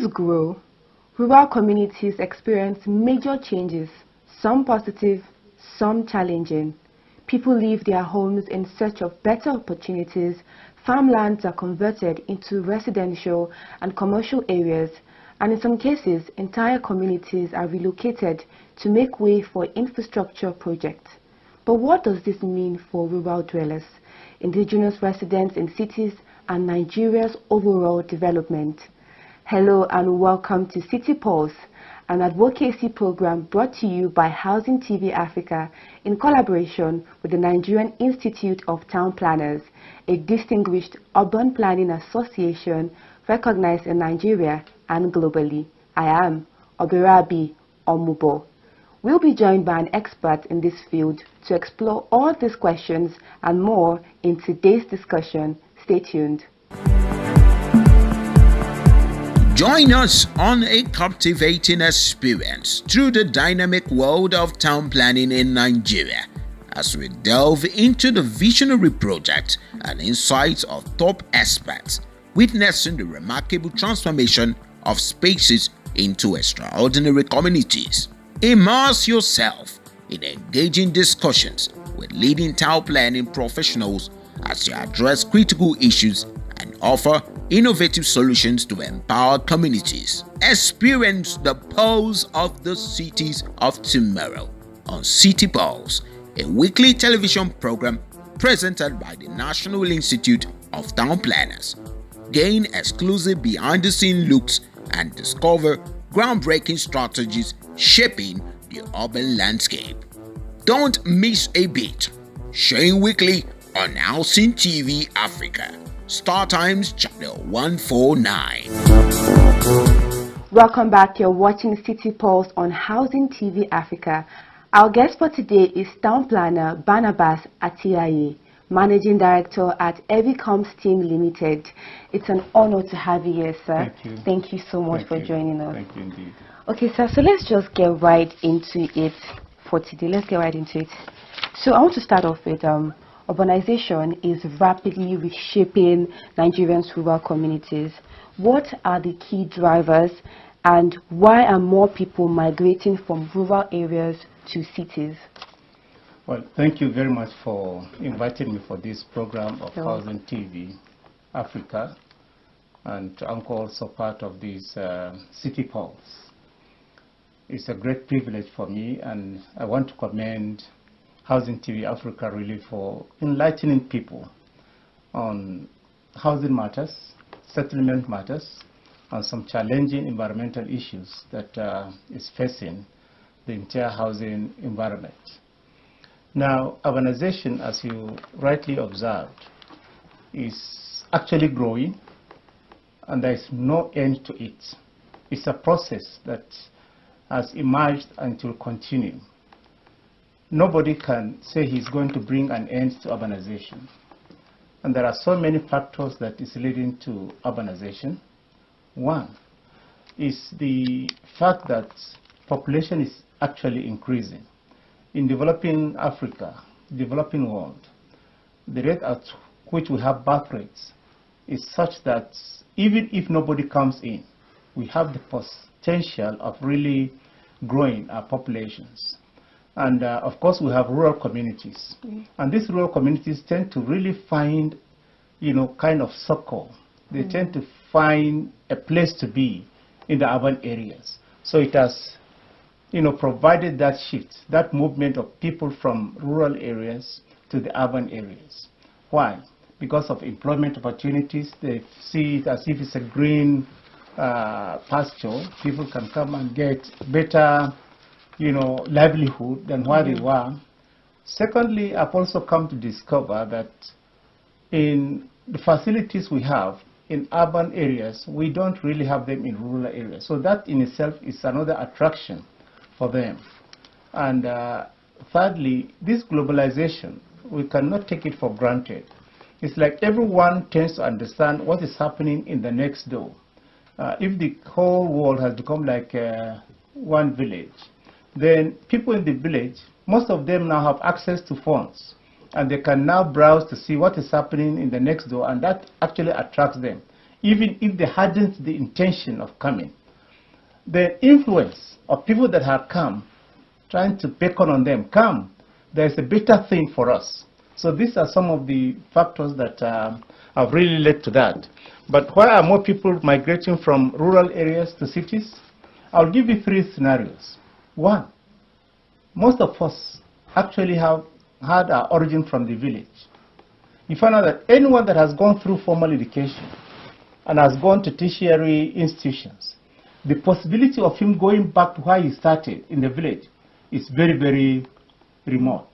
cities grow, rural communities experience major changes, some positive, some challenging. People leave their homes in search of better opportunities, farmlands are converted into residential and commercial areas, and in some cases, entire communities are relocated to make way for infrastructure projects. But what does this mean for rural dwellers, indigenous residents in cities, and Nigeria's overall development? Hello and welcome to City Pulse, an advocacy program brought to you by Housing TV Africa in collaboration with the Nigerian Institute of Town Planners, a distinguished urban planning association recognized in Nigeria and globally. I am Oberabi Omubo. We'll be joined by an expert in this field to explore all these questions and more in today's discussion. Stay tuned. Join us on a captivating experience through the dynamic world of town planning in Nigeria as we delve into the visionary projects and insights of top experts, witnessing the remarkable transformation of spaces into extraordinary communities. Immerse yourself in engaging discussions with leading town planning professionals as they address critical issues and offer innovative solutions to empower communities. Experience the pulse of the cities of tomorrow on City Pulse, a weekly television program presented by the National Institute of Town Planners. Gain exclusive behind-the-scenes looks and discover groundbreaking strategies shaping the urban landscape. Don't miss a beat. Showing weekly on Housing TV Africa. Star Times Channel 149. Welcome back. You're watching City Pulse on Housing TV Africa. Our guest for today is Town Planner Barnabas Atiaye, Managing Director at Evicoms Team Limited. It's an honor to have you here, sir. Thank you. Thank you so much for joining us. Thank you indeed. Okay, sir, so let's just get right into it for today. Let's get right into it. So I want to start off with urbanization is rapidly reshaping Nigerians' rural communities. What are the key drivers and why are more people migrating from rural areas to cities? Well, thank you very much for inviting me for this program of Housing TV Africa, and I'm also part of this City Pulse. It's a great privilege for me, and I want to commend Housing TV Africa really for enlightening people on housing matters, settlement matters, and some challenging environmental issues that is facing the entire housing environment. Now, urbanization, as you rightly observed, is actually growing, and there is no end to it. It's a process that has emerged and will continue. Nobody can say he's going to bring an end to urbanization. And there are so many factors that is leading to urbanization. One is the fact that population is actually increasing. In developing Africa, developing world, the rate at which we have birth rates is such that even if nobody comes in, we have the potential of really growing our populations. And of course, we have rural communities. And these rural communities tend to really find, kind of succor. They tend to find a place to be in the urban areas. So it has, provided that shift, that movement of people from rural areas to the urban areas. Why? Because of employment opportunities. They see it as if it's a green pasture. People can come and get better, livelihood than where they were. Secondly, I've also come to discover that in the facilities we have in urban areas, we don't really have them in rural areas. So that in itself is another attraction for them. And thirdly, this globalization, we cannot take it for granted. It's like everyone tends to understand what is happening in the next door. If the whole world has become like one village, then people in the village, most of them now have access to phones, and they can now browse to see what is happening in the next door, and that actually attracts them. even if they hadn't the intention of coming. The influence of people that have come, trying to beckon on them, come, there's a better thing for us. So these are some of the factors that have really led to that. But why are more people migrating from rural areas to cities? I'll give you 3 scenarios. 1, most of us actually have had our origin from the village. You find out that anyone that has gone through formal education and has gone to tertiary institutions, the possibility of him going back to where he started in the village is very, very remote.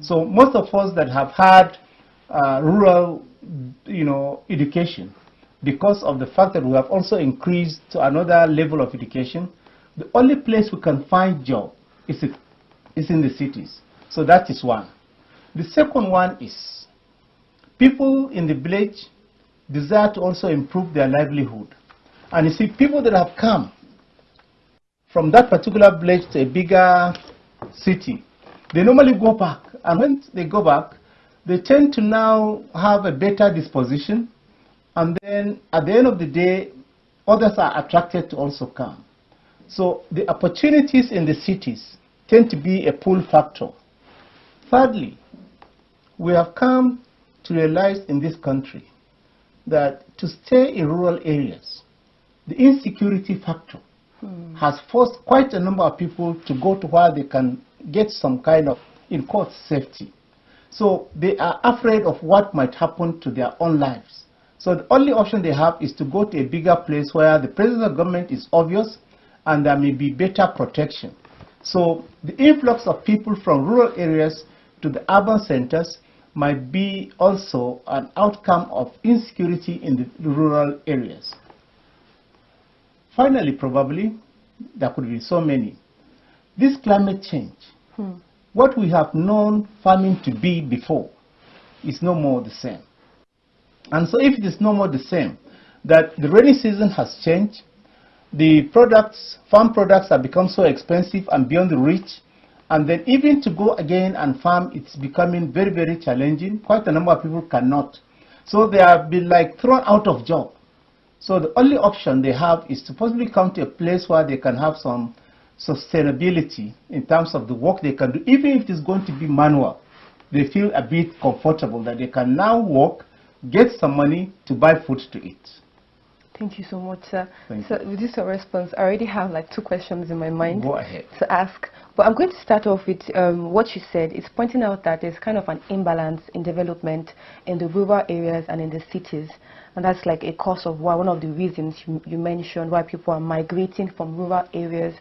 So most of us that have had rural, education, because of the fact that we have also increased to another level of education, the only place we can find job is in the cities. So that is one. The second one is people in the village desire to also improve their livelihood. And you see, people that have come from that particular village to a bigger city, they normally go back. And when they go back, they tend to now have a better disposition. And then at the end of the day, others are attracted to also come. So the opportunities in the cities tend to be a pull factor. Thirdly, we have come to realize in this country that to stay in rural areas, the insecurity factor has forced quite a number of people to go to where they can get some kind of, in quotes, safety. So they are afraid of what might happen to their own lives. So the only option they have is to go to a bigger place where the presence of government is obvious and there may be better protection. So the influx of people from rural areas to the urban centers might be also an outcome of insecurity in the rural areas. Finally, probably, there could be so many. This climate change, what we have known farming to be before, is no more the same. And so if it is no more the same, that the rainy season has changed, the products, farm products have become so expensive and beyond the reach, and then even to go again and farm, it's becoming very, very challenging. Quite a number of people cannot. So they have been like thrown out of job. So the only option they have is to possibly come to a place where they can have some sustainability in terms of the work they can do. Even if it is going to be manual, they feel a bit comfortable that they can now work, get some money to buy food to eat. Thank you so much, sir. Thank So with this response, I already have like 2 questions in my mind Go ahead. to ask. But I'm going to start off with what you said. It's pointing out that there's kind of an imbalance in development in the rural areas and in the cities. And that's like a cause of why, one of the reasons you mentioned why people are migrating from rural areas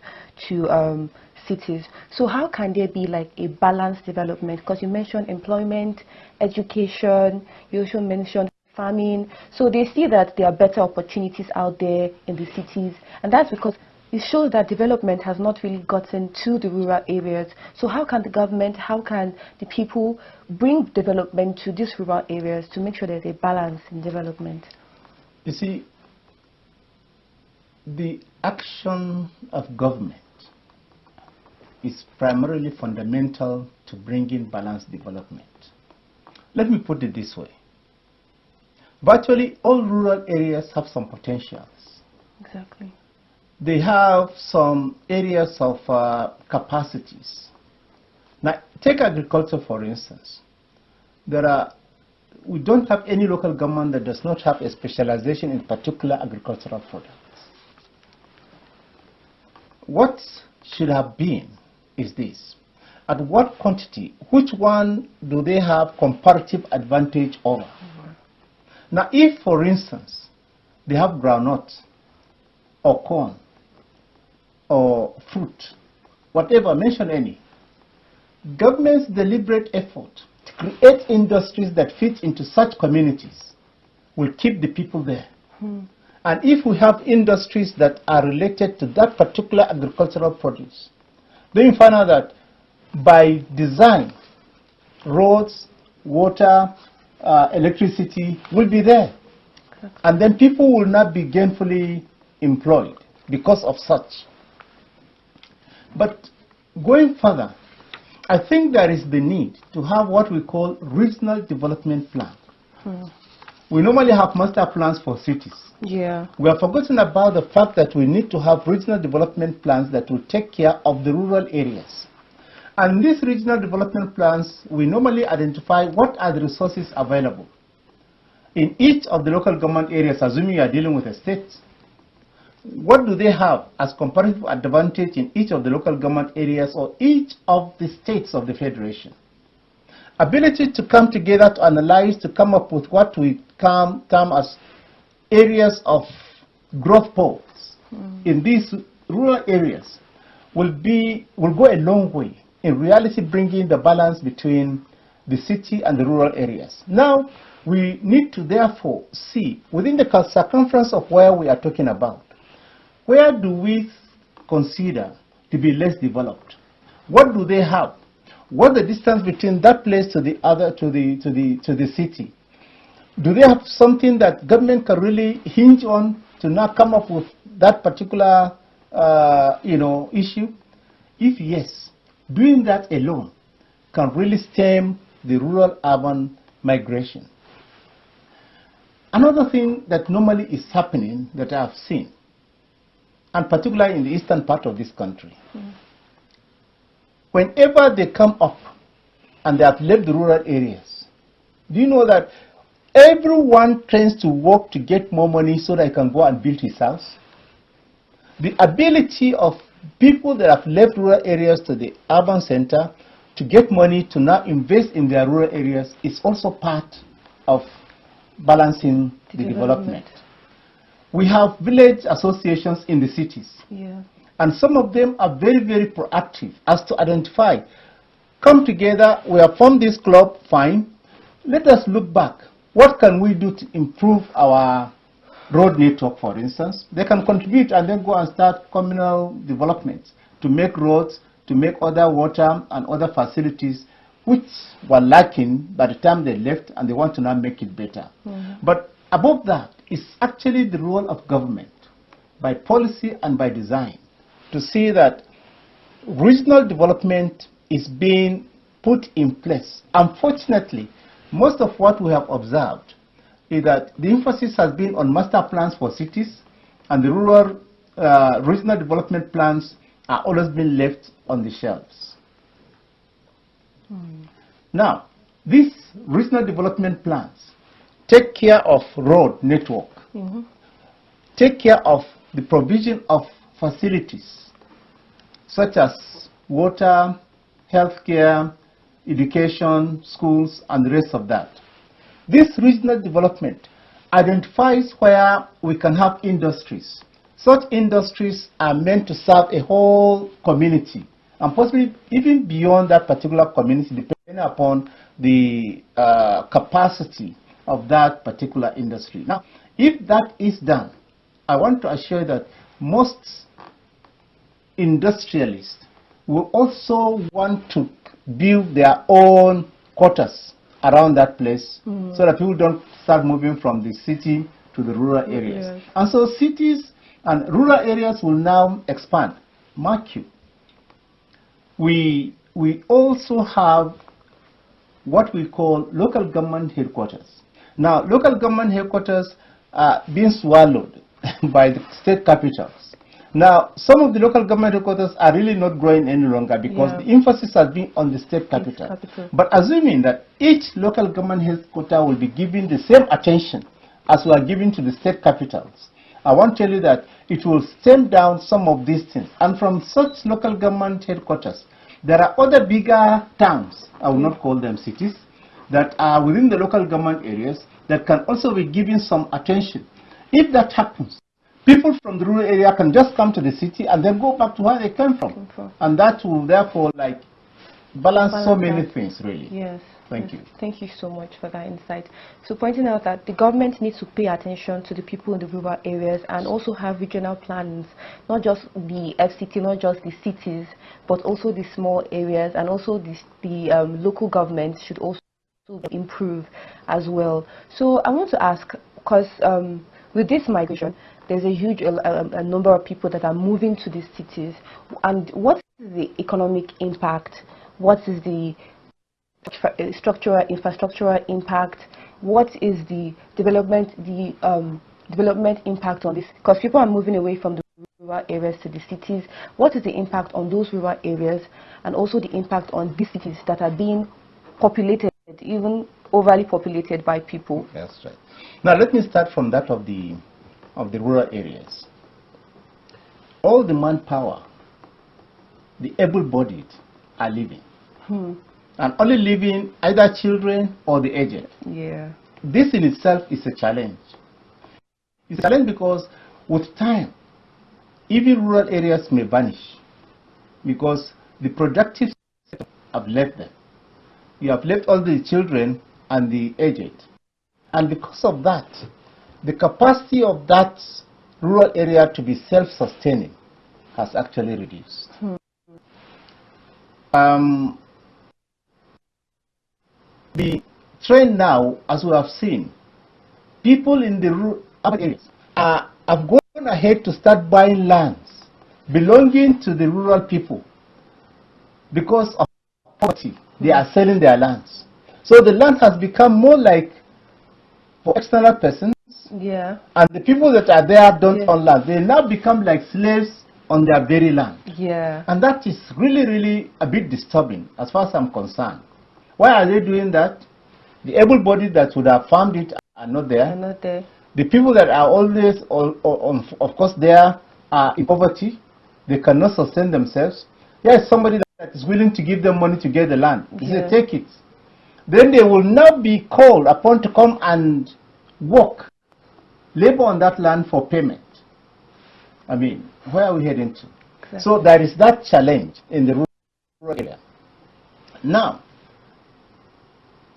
to cities. So how can there be like a balanced development? Because you mentioned employment, education, you also mentioned farming. So they see that there are better opportunities out there in the cities, and that's because it shows that development has not really gotten to the rural areas. So how can the government, how can the people bring development to these rural areas to make sure there's a balance in development? You see, the action of government is primarily fundamental to bringing balanced development. Let me put it this way. Virtually all rural areas have some potentials. Exactly. They have some areas of capacities. Now, take agriculture for instance. We don't have any local government that does not have a specialization in particular agricultural products. What should have been is this: at what quantity, which one do they have comparative advantage over? Now, if, for instance, they have groundnut or corn or fruit, whatever, mention any, government's deliberate effort to create industries that fit into such communities will keep the people there. And if we have industries that are related to that particular agricultural produce, then you find out that by design, roads, water, electricity will be there. And then people will not be gainfully employed because of such. But going further, I think there is the need to have what we call regional development plan. we normally have master plans for cities. Yeah. We have forgotten about the fact that we need to have regional development plans that will take care of the rural areas. And these regional development plans, we normally identify what are the resources available in each of the local government areas, assuming you are dealing with a state. What do they have as comparative advantage in each of the local government areas or each of the states of the federation? Ability to come together to analyze, to come up with what we term as areas of growth poles in these rural areas will go a long way in reality bringing the balance between the city and the rural areas. Now, we need to therefore see within the circumference of where we are talking about, where do we consider to be less developed? What do they have? What the distance between that place to the other, to the city? Do they have something that government can really hinge on to now come up with that particular issue? If yes, doing that alone can really stem the rural-urban migration. Another thing that normally is happening that I have seen, and particularly in the eastern part of this country, whenever they come up and they have left the rural areas, do you know that everyone tends to work to get more money so that he can go and build his house? The ability of people that have left rural areas to the urban center to get money to now invest in their rural areas is also part of balancing the development. We have village associations in the cities. Yeah. And some of them are very, very proactive as to identify, come together, we have formed this club, fine. Let us look back. What can we do to improve our road network, for instance? They can contribute and then go and start communal development to make roads, to make other water and other facilities which were lacking by the time they left, and they want to now make it better. But above that, it's actually the role of government, by policy and by design, to see that regional development is being put in place. Unfortunately, most of what we have observed is that the emphasis has been on master plans for cities, and the rural regional development plans are always being left on the shelves. Now, these regional development plans take care of road network, take care of the provision of facilities such as water, healthcare, education, schools, and the rest of that. This regional development identifies where we can have industries. Such industries are meant to serve a whole community, and possibly even beyond that particular community, depending upon the capacity of that particular industry. Now, if that is done, I want to assure you that most industrialists will also want to build their own quarters around that place, so that people don't start moving from the city to the rural areas. Yes. And so cities and rural areas will now expand. Mark you, we also have what we call local government headquarters. Now, local government headquarters are being swallowed by the state capitals. Now, some of the local government headquarters are really not growing any longer because the emphasis has been on the state capital. But assuming that each local government headquarter will be given the same attention as we are giving to the state capitals, I want to tell you that it will stem down some of these things. And from such local government headquarters, there are other bigger towns, I will not call them cities, that are within the local government areas that can also be given some attention. If that happens, people from the rural area can just come to the city and then go back to where they came from. And that will therefore balance so many things, really. Yes. Thank you. Thank you so much for that insight. So pointing out that the government needs to pay attention to the people in the rural areas and also have regional plans, not just the FCT, not just the cities, but also the small areas, and also the local governments should also improve as well. So I want to ask, because with this migration, there's a huge a number of people that are moving to these cities, and what is the economic impact? What is the infrastructural impact what is the development impact on this? Because people are moving away from the rural areas to the cities. What is the impact on those rural areas, and also the impact on these cities that are being populated, even overly populated by people? That's right. Now let me start from that of the rural areas. All the manpower, the able-bodied are leaving. And only leaving either children or the aged. Yeah. This in itself is a challenge. It's a challenge because with time, even rural areas may vanish because the productive sector have left them. You have left all the children and the aged. And because of that, the capacity of that rural area to be self-sustaining has actually reduced. The trend now, as we have seen, people in the urban areas have gone ahead to start buying lands belonging to the rural people. Because of poverty, they are selling their lands. So the land has become more like for external persons. Yeah. And the people that are there don't own land. They now become like slaves on their very land. Yeah. And that is really, really a bit disturbing as far as I'm concerned. Why are they doing that? The able-bodied that would have farmed it are not there. Are not there. The people that are always, of course, there are in poverty. They cannot sustain themselves. There is somebody that is willing to give them money to get the land. They say, take it. Then they will now be called upon to come and work, labor on that land for payment. I mean, where are we heading to? Exactly. So there is that challenge in the rural area. Now,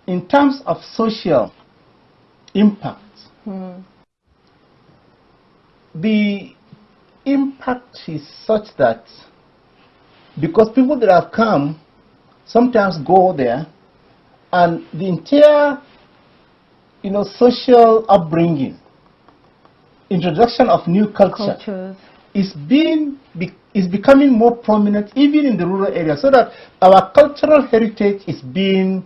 in terms of social impact, the impact is such that because people that have come sometimes go there, and the entire, social upbringing, introduction of new culture is becoming more prominent even in the rural area, so that our cultural heritage is being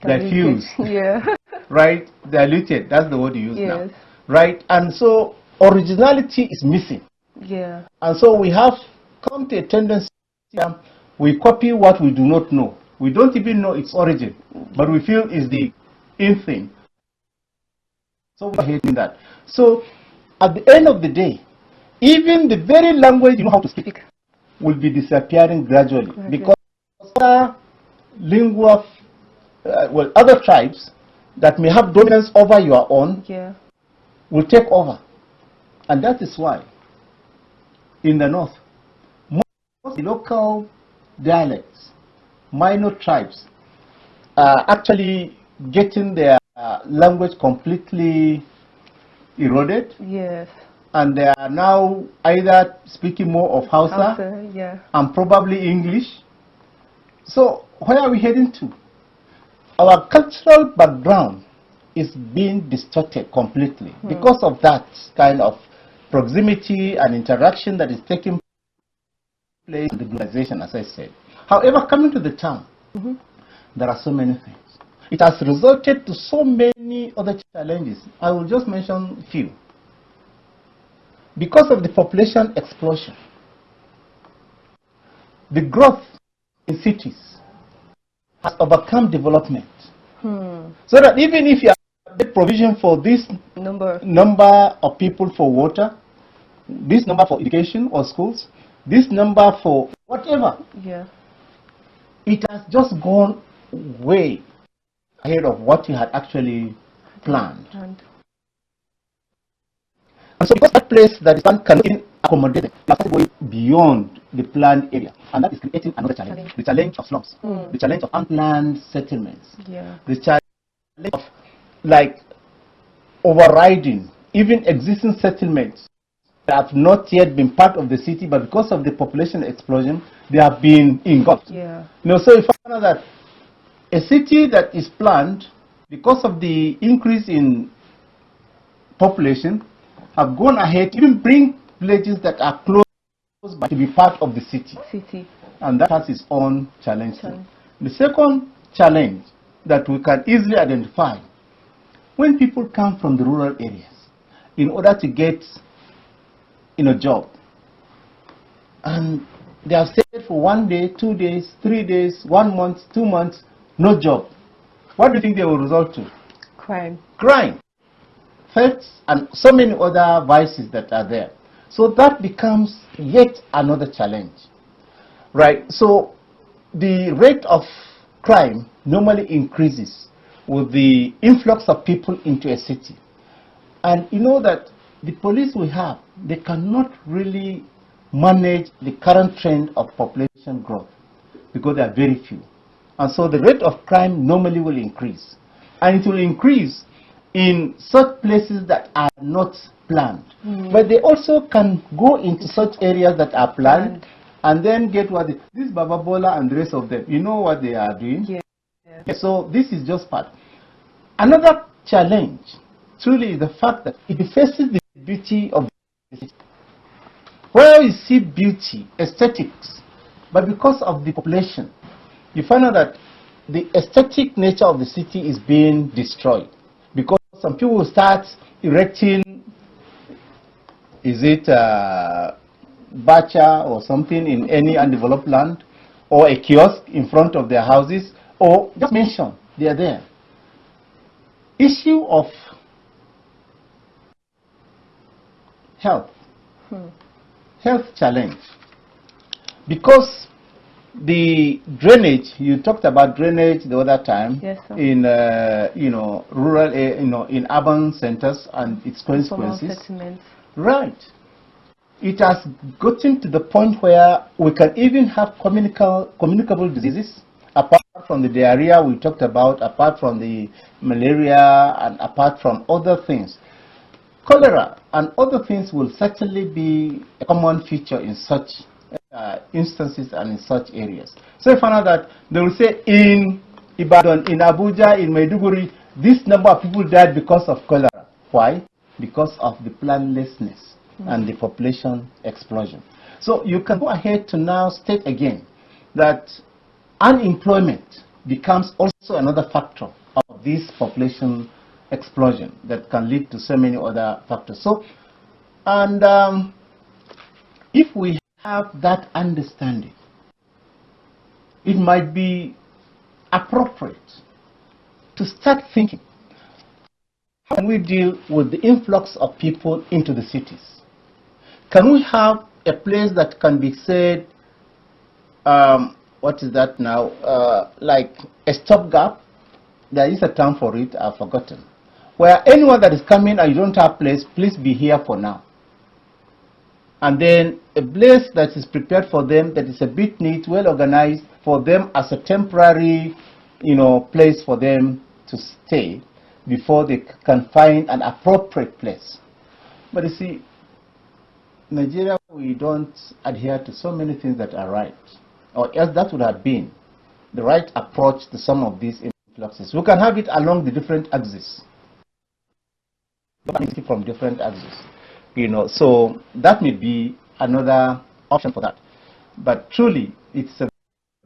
diffused. Yeah. Right? Diluted. That's the word you use now. Yes. Right? And so originality is missing. Yeah. And so we have come to a tendency, we copy what we do not know. We don't even know its origin, but we feel is the in thing. So we're hating that. So at the end of the day, even the very language you know how to speak will be disappearing gradually, because other lingua, other tribes that may have dominance over your own will take over. And that is why in the north, most local dialects, minor tribes are actually getting their language completely eroded. Yes. And they are now either speaking more of Hausa, and probably English. So where are we heading to? Our cultural background is being distorted completely because of that kind of proximity and interaction that is taking place in the globalization, as I said. However, coming to the town, there are so many things. It has resulted to so many other challenges. I will just mention a few. Because of the population explosion, the growth in cities has overcome development. So that even if you have the provision for this number of people for water, this number for education or schools, this number for whatever, it has just gone way ahead of what you had actually planned. And so because that place that is planned cannot accommodate it, you have to go beyond the planned area. And that is creating another challenge. The challenge of slums, the challenge of unplanned settlements, the challenge of overriding even existing settlements that have not yet been part of the city, but because of the population explosion, they have been engulfed. So you find out that a city that is planned, because of the increase in population, have gone ahead to even bring villages that are close by to be part of the city. And that has its own challenge. The second challenge that we can easily identify when people come from the rural areas in order to get a job, and they have stayed for 1 day, 2 days, 3 days, 1 month, 2 months, no job, what do you think they will result to? Crime. Crime, thefts, and so many other vices that are there. So that becomes yet another challenge, right? So the rate of crime normally increases with the influx of people into a city. And you know that the police we have, they cannot really manage the current trend of population growth because there are very few. And so the rate of crime normally will increase. And it will increase in such places that are not planned. But they also can go into such areas that are planned and then get what this Baba Bola and the rest of them, you know what they are doing? Yeah. So this is just part. Another challenge truly is the fact that it faces the beauty of the city. Where you see beauty, aesthetics, but because of the population, you find out that the aesthetic nature of the city is being destroyed. Because some people will start erecting, is it bacha or something in any undeveloped land, or a kiosk in front of their houses, or just mention they are there. Issue of health, health challenge, because the drainage, you talked about drainage the other time. Yes, sir. In rural, in urban centers and its consequences. Right. It has gotten to the point where we can even have communicable diseases, apart from the diarrhea we talked about, apart from the malaria, and apart from other things. Cholera and other things will certainly be a common feature in such instances and in such areas. So you find out that they will say in Ibadan, in Abuja, in Maiduguri, this number of people died because of cholera. Why? Because of the planlessness and the population explosion. So you can go ahead to now state again that unemployment becomes also another factor of this population explosion that can lead to so many other factors. So, and if we have that understanding, it might be appropriate to start thinking, how can we deal with the influx of people into the cities? Can we have a place that can be said, what is that now, like a stopgap? There is a term for it, I've forgotten. Where anyone that is coming and you don't have place, please be here for now. And then a place that is prepared for them, that is a bit neat, well organized for them as a temporary, place for them to stay before they can find an appropriate place. But you see, Nigeria, we don't adhere to so many things that are right, or else that would have been the right approach to some of these influxes. We can have it along the different axes, from different axes. So that may be another option for that. But truly, it's a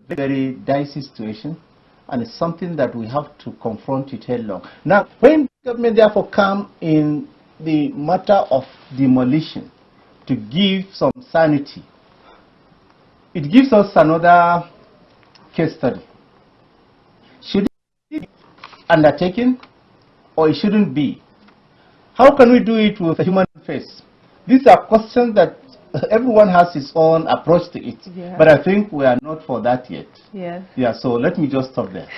very dicey situation, and it's something that we have to confront it headlong. Now, when government therefore come in the matter of demolition to give some sanity, it gives us another case study. Should it be undertaken, or it shouldn't be? How can we do it with a human face? These are questions that everyone has his own approach to it. Yeah. But I think we are not for that yet. Yes. Yeah, so let me just stop there.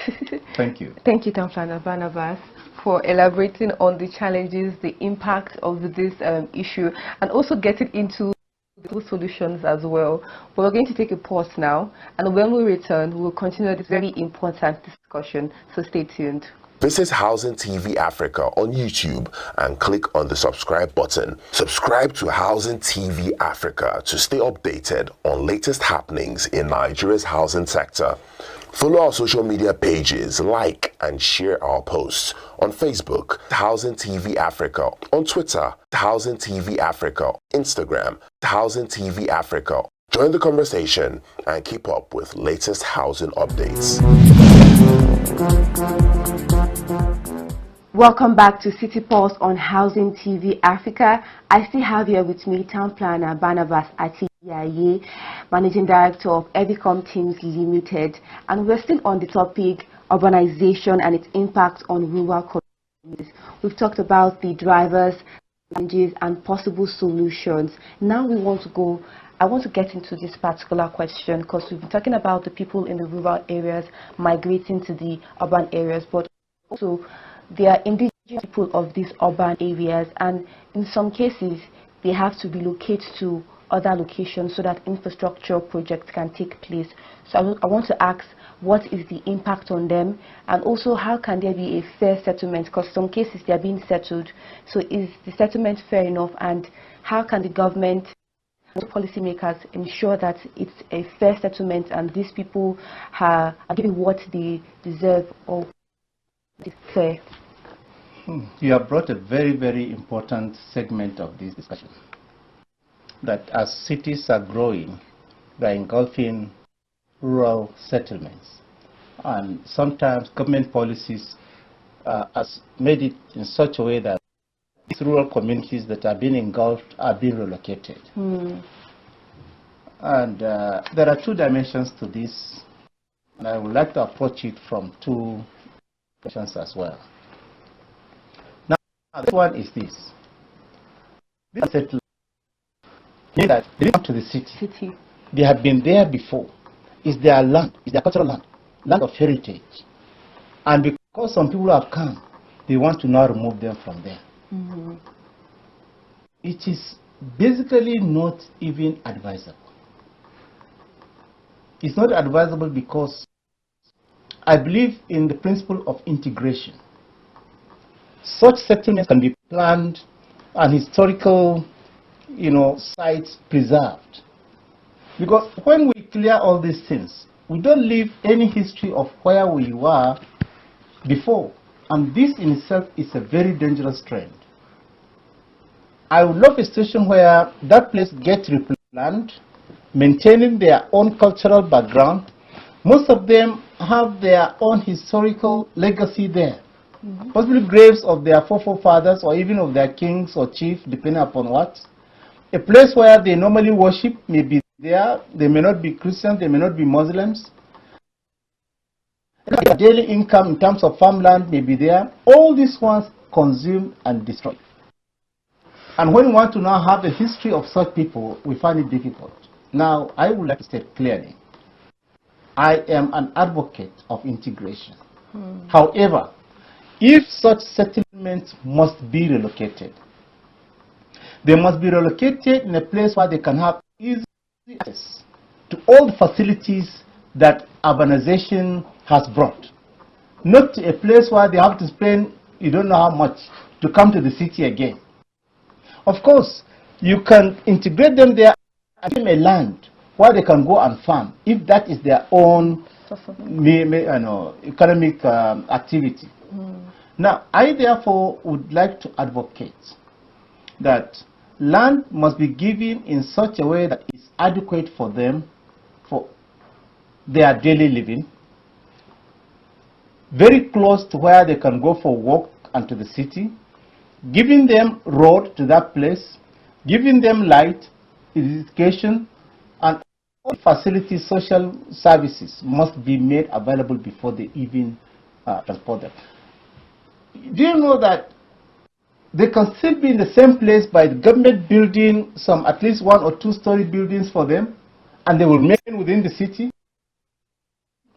Thank you. Thank you, Tamfana Barnabas, for elaborating on the challenges, the impact of this issue, and also getting into the solutions as well. But we're going to take a pause now, and when we return, we will continue this very important discussion. So stay tuned. Visit Housing TV Africa on YouTube and click on the subscribe button. Subscribe to Housing TV Africa to stay updated on latest happenings in Nigeria's housing sector. Follow our social media pages, like and share our posts on Facebook, Housing TV Africa, on Twitter, Housing TV Africa, Instagram, Housing TV Africa. Join the conversation and keep up with latest housing updates. Welcome back to City Pulse on Housing TV Africa. I still have here with me Town Planner Barnabas Atiyaye, Managing Director of Evicom Teams Limited, and we're still on the topic urbanization and its impact on rural communities. We've talked about the drivers, challenges, and possible solutions. Now I want to get into this particular question because we've been talking about the people in the rural areas migrating to the urban areas, but also they are indigenous people of these urban areas, and in some cases they have to relocate to other locations so that infrastructure projects can take place. So I want to ask, what is the impact on them, and also how can there be a fair settlement, because some cases they are being settled. So is the settlement fair enough, and how can the government and policymakers ensure that it's a fair settlement and these people are given what they deserve or is fair? You have brought a very, very important segment of this discussion. That as cities are growing, they're engulfing rural settlements. And sometimes government policies has made it in such a way that these rural communities that are being engulfed are being relocated. And there are two dimensions to this, and I would like to approach it from two dimensions as well. Now, the one is this. These settlers mean that they come to the city. They have been there before. It's their land, it's their cultural land, land of heritage. And because some people have come, they want to now remove them from there. It is basically not even advisable. It's not advisable because I believe in the principle of integration. Such settlements can be planned and historical, sites preserved. Because when we clear all these things, we don't leave any history of where we were before. And this in itself is a very dangerous trend. I would love a situation where that place gets replanned, maintaining their own cultural background. Most of them have their own historical legacy there. Possibly graves of their forefathers or even of their kings or chiefs, depending upon what. A place where they normally worship may be there. They may not be Christians, they may not be Muslims. Their daily income in terms of farmland may be there. All these ones consumed and destroyed. And when we want to now have a history of such people, we find it difficult. Now, I would like to state clearly, I am an advocate of integration. However, if such settlements must be relocated, they must be relocated in a place where they can have easy access to all the facilities that urbanization has brought. Not to a place where they have to spend, you don't know how much, to come to the city again. Of course, you can integrate them there and give them a land where they can go and farm, if that is their own economic activity. Now, I therefore would like to advocate that land must be given in such a way that is adequate for them, for their daily living, very close to where they can go for work and to the city, giving them road to that place, giving them light, education, and all facilities, social services must be made available before they even transport them. Do you know that they can still be in the same place by the government building some at least 1 or 2 story buildings for them, and they will remain within the city?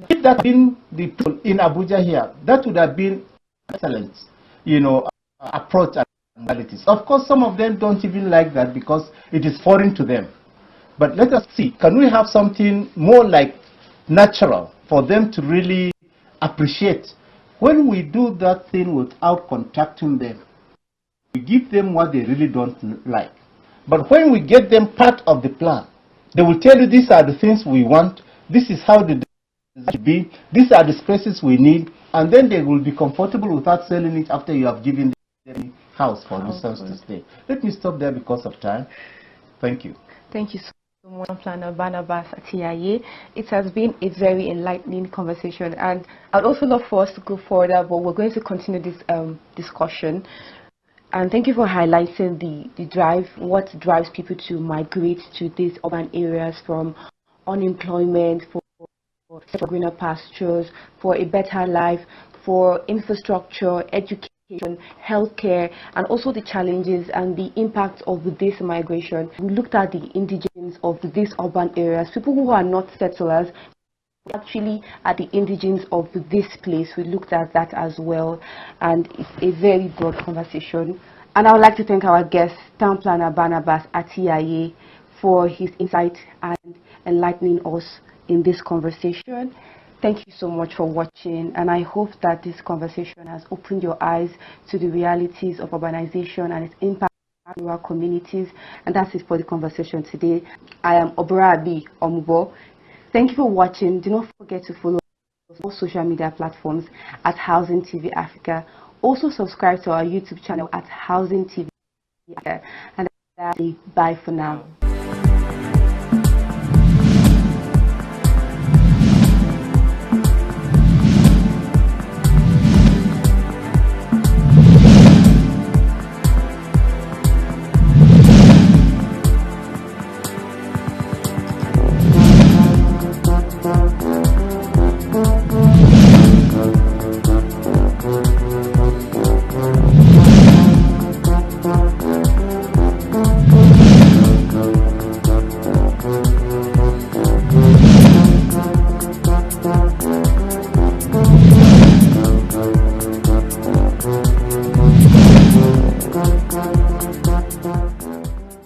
If that had been the people in Abuja here, that would have been excellent, approach and modalities. Of course, some of them don't even like that because it is foreign to them. But let us see, can we have something more like natural for them to really appreciate? When we do that thing without contacting them, we give them what they really don't like. But when we get them part of the plan, they will tell you these are the things we want, this is how the should be, these are the spaces we need, and then they will be comfortable without selling it after you have given them a house, for instance, to stay. Let me stop there because of time. Thank you. Thank you so Planner Barnabas Atiaye. It has been a very enlightening conversation, and I'd also love for us to go further, but we're going to continue this discussion. And thank you for highlighting the drive, what drives people to migrate to these urban areas, from unemployment, for greener pastures, for a better life, for infrastructure, education, healthcare, and also the challenges and the impact of this migration. We looked at the indigenes of these urban areas, people who are not settlers, actually at the indigenes of this place. We looked at that as well, and it's a very broad conversation. And I would like to thank our guest, Town Planner Barnabas Atiaye, for his insight and enlightening us in this conversation. Thank you so much for watching, and I hope that this conversation has opened your eyes to the realities of urbanization and its impact on rural communities. And that's it for the conversation today. I am Obarabi Omubo. Thank you for watching. Do not forget to follow us on all social media platforms at Housing TV Africa. Also subscribe to our YouTube channel at Housing TV Africa. And bye for now.